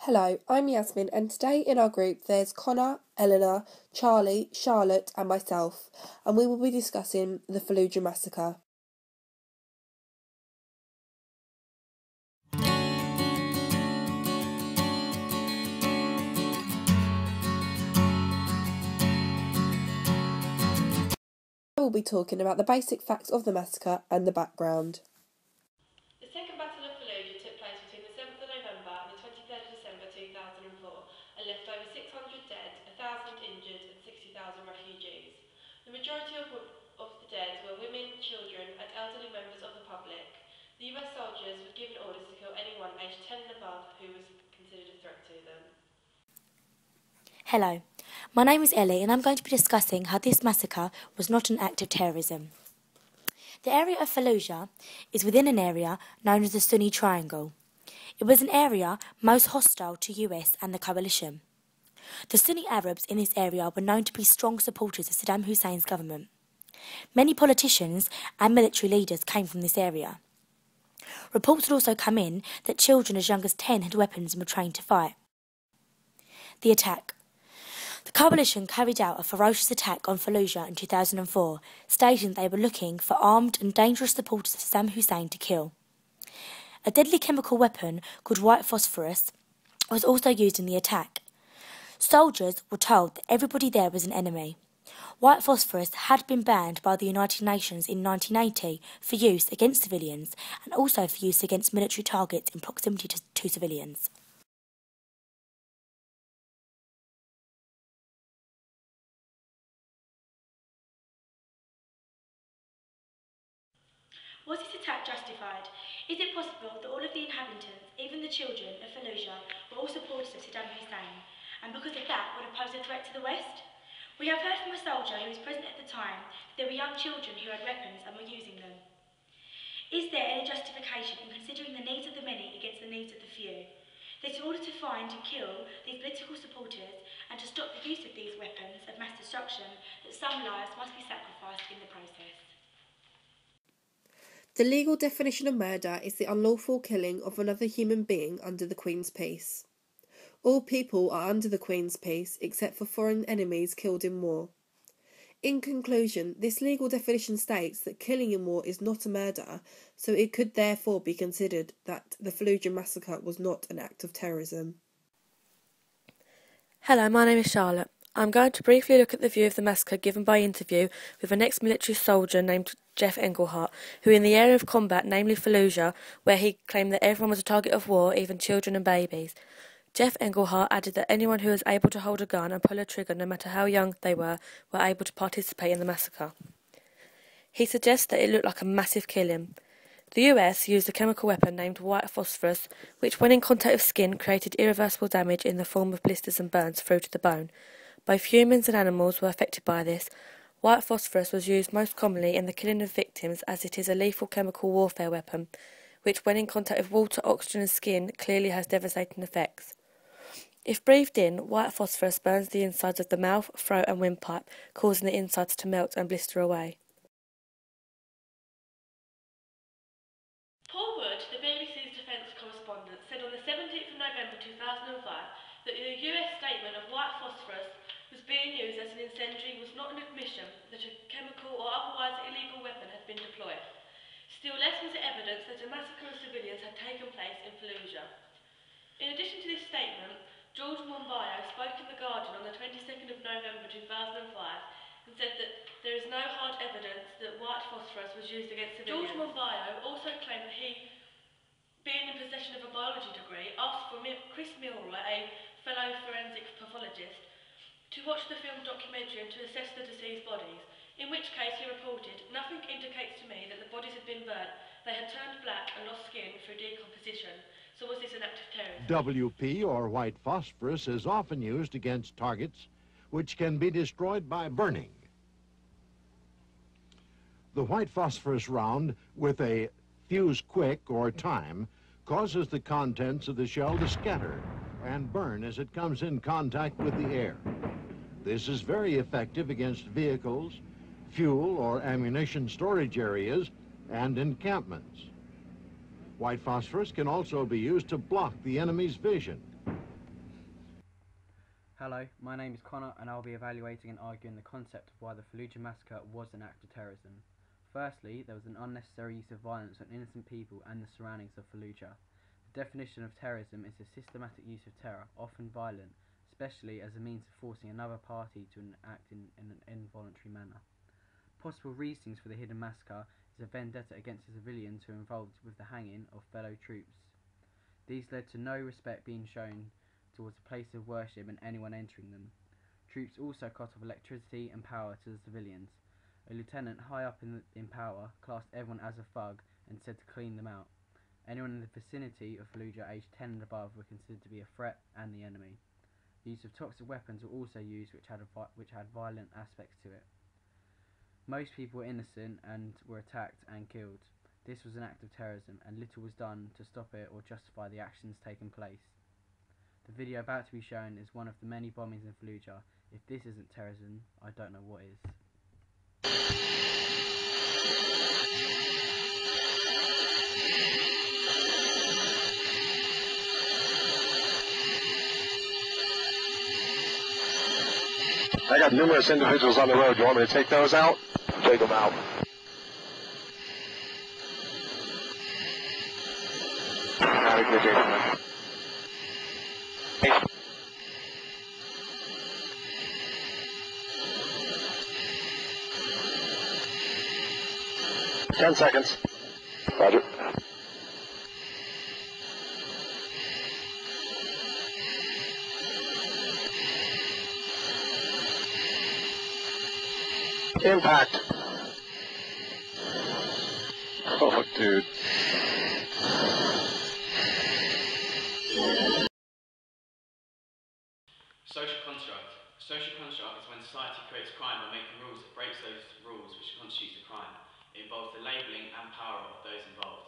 Hello, I'm Yasmin, and today in our group there's Conor, Eleanor, Charlie, Charlotte and myself, and we will be discussing the Fallujah Massacre. I will be talking about the basic facts of the massacre and the background. The Second Battle of Fallujah took place between the 7th of November and the 23rd of December 2004 and left over 600 dead, 1,000 injured and 60,000 refugees. The majority of the dead were women, children and elderly members of the public. The US soldiers were given orders to kill anyone aged 10 and above who was considered a threat to them. Hello, my name is Ellie and I'm going to be discussing how this massacre was not an act of terrorism. The area of Fallujah is within an area known as the Sunni Triangle. It was an area most hostile to US and the coalition. The Sunni Arabs in this area were known to be strong supporters of Saddam Hussein's government. Many politicians and military leaders came from this area. Reports had also come in that children as young as 10 had weapons and were trained to fight. The attack. The coalition carried out a ferocious attack on Fallujah in 2004, stating they were looking for armed and dangerous supporters of Saddam Hussein to kill. A deadly chemical weapon called white phosphorus was also used in the attack. Soldiers were told that everybody there was an enemy. White phosphorus had been banned by the United Nations in 1980 for use against civilians and also for use against military targets in proximity to civilians. Was this attack justified? Is it possible that all of the inhabitants, even the children of Fallujah, were all supporters of Saddam Hussein, and because of that would have posed a threat to the West? We have heard from a soldier who was present at the time that there were young children who had weapons and were using them. Is there any justification in considering the needs of the many against the needs of the few? That in order to find and kill these political supporters and to stop the use of these weapons of mass destruction, that some lives must be sacrificed in the process. The legal definition of murder is the unlawful killing of another human being under the Queen's peace. All people are under the Queen's peace except for foreign enemies killed in war. In conclusion, this legal definition states that killing in war is not a murder, so it could therefore be considered that the Fallujah massacre was not an act of terrorism. Hello, my name is Charlotte. I'm going to briefly look at the view of the massacre given by interview with an ex-military soldier named Jeff Engelhardt, who in the area of combat, namely Fallujah, where he claimed that everyone was a target of war, even children and babies. Jeff Engelhardt added that anyone who was able to hold a gun and pull a trigger, no matter how young they were able to participate in the massacre. He suggests that it looked like a massive killing. The US used a chemical weapon named white phosphorus, which when in contact with skin created irreversible damage in the form of blisters and burns through to the bone. Both humans and animals were affected by this. White phosphorus was used most commonly in the killing of victims as it is a lethal chemical warfare weapon, which when in contact with water, oxygen and skin clearly has devastating effects. If breathed in, white phosphorus burns the insides of the mouth, throat and windpipe, causing the insides to melt and blister away. Paul Wood, the BBC's defence correspondent, said on the 17th of November 2005 that the US statement of white phosphorus was being used as an incendiary was not an admission that a chemical or otherwise illegal weapon had been deployed. Still less was it evidence that a massacre of civilians had taken place in Fallujah. In addition to this statement, George Monbiot spoke in The Guardian on the 22nd of November 2005 and said that there is no hard evidence that white phosphorus was used against civilians. George Monbiot also claimed that he, being in possession of a biology degree, asked for Chris Milroy, a fellow forensic pathologist, to watch the film documentary and to assess the deceased bodies, in which case he reported, "Nothing indicates to me that the bodies had been burnt. They had turned black and lost skin through decomposition. So was this an act of terrorism?" WP, or white phosphorus, is often used against targets which can be destroyed by burning. The white phosphorus round, with a fuse quick or time, causes the contents of the shell to scatter and burn as it comes in contact with the air. This is very effective against vehicles, fuel or ammunition storage areas, and encampments. White phosphorus can also be used to block the enemy's vision. Hello, my name is Connor and I'll be evaluating and arguing the concept of why the Fallujah massacre was an act of terrorism. Firstly, there was an unnecessary use of violence on innocent people and the surroundings of Fallujah. The definition of terrorism is the systematic use of terror, often violent, especially as a means of forcing another party to act in an involuntary manner. Possible reasons for the hidden massacre is a vendetta against the civilians who were involved with the hanging of fellow troops. These led to no respect being shown towards a place of worship and anyone entering them. Troops also cut off electricity and power to the civilians. A lieutenant high up in power classed everyone as a thug and said to clean them out. Anyone in the vicinity of Fallujah aged 10 and above were considered to be a threat and the enemy. The use of toxic weapons were also used which had violent aspects to it. Most people were innocent and were attacked and killed. This was an act of terrorism and little was done to stop it or justify the actions taking place. The video about to be shown is one of the many bombings in Fallujah. If this isn't terrorism, I don't know what is. I got numerous individuals on the road. You want me to take those out? Take them out. Ten seconds. Roger. Impact. Oh, dude. Social construct. Social construct is when society creates crime by making rules that breaks those rules which constitutes the crime. It involves the labelling and power of those involved.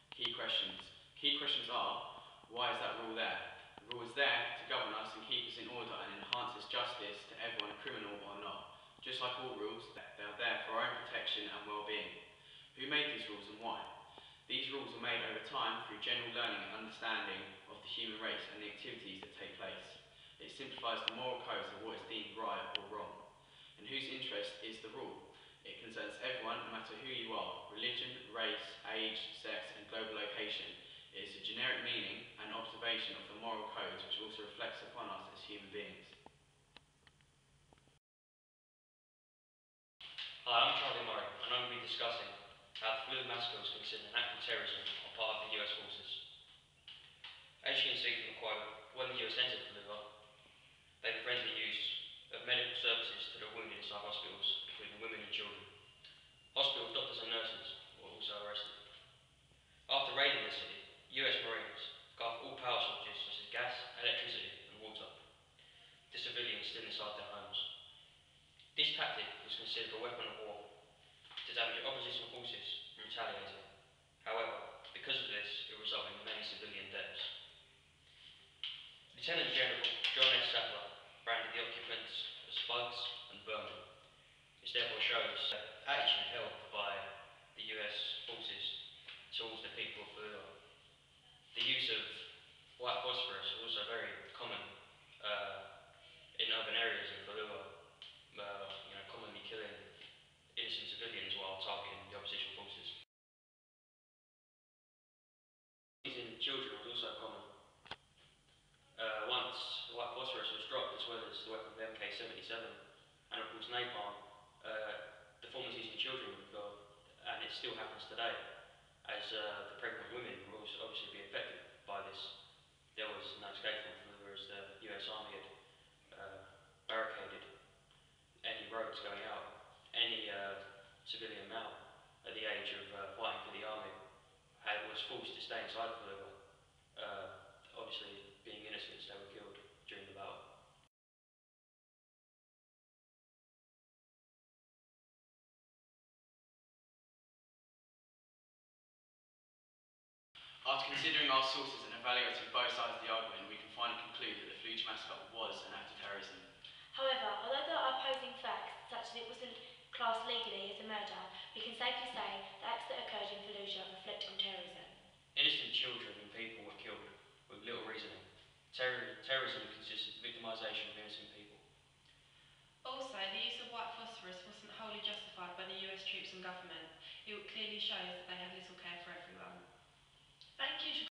Key questions. Key questions are, why is that rule there? The rule is there to govern us and keep us in order and enhances justice to everyone, criminal or not. Just like all rules, they are there for our own protection and well-being. Who made these rules and why? These rules were made over time through general learning and understanding of the human race and the activities that take place. It simplifies the moral codes of what is deemed right or wrong. And whose interest is the rule? It concerns everyone, no matter who you are, religion, race, age, sex and global location. It is a generic meaning and observation of the moral codes which also reflects upon us as human beings. Hi, I'm Charlie Murray and I'm going to be discussing how the Fallujah massacre was considered an act of terrorism on part of the US forces. As you can see from the quote, when the US entered Fallujah, they prevented the use of medical services to the wounded inside hospitals, including women and children. Hospital doctors and nurses were also arrested. After raiding the city, US Marines cut off all power sources such as gas, electricity and water to civilians still inside their homes. This tactic was considered a weapon of war to damage opposition forces and retaliating. However, because of this, it resulted in many civilian deaths. Lieutenant General John S. Sadler branded the occupants as thugs and vermin. This therefore shows the attitude held by the US forces towards the people of Fallujah. The use of white phosphorus was also very common in urban areas in Fallujah, commonly killing innocent civilians while targeting the opposition forces. Using children was also common. Once white phosphorus was dropped, as well as the weapon of MK-77 and of course napalm, deformities in children would go, and it still happens today, as the pregnant women will also obviously be affected by this. There was no escape from Fallujah as the US Army had barricaded any roads going out. Any civilian male at the age of fighting for the army was forced to stay inside Fallujah. Obviously, being innocents, they were killed during the battle. After considering our sources and evaluating both sides of the argument, we can finally conclude that the Fallujah massacre was an act of terrorism. However, although there are opposing facts, such as it wasn't classed legally as a murder, we can safely say the acts that occurred in Fallujah reflect on terrorism. Innocent children and people were killed with little reasoning. terrorism consisted of victimisation of innocent people. Also, the use of white phosphorus wasn't wholly justified by the US troops and government. It clearly shows that they had little care for everyone. Thank you to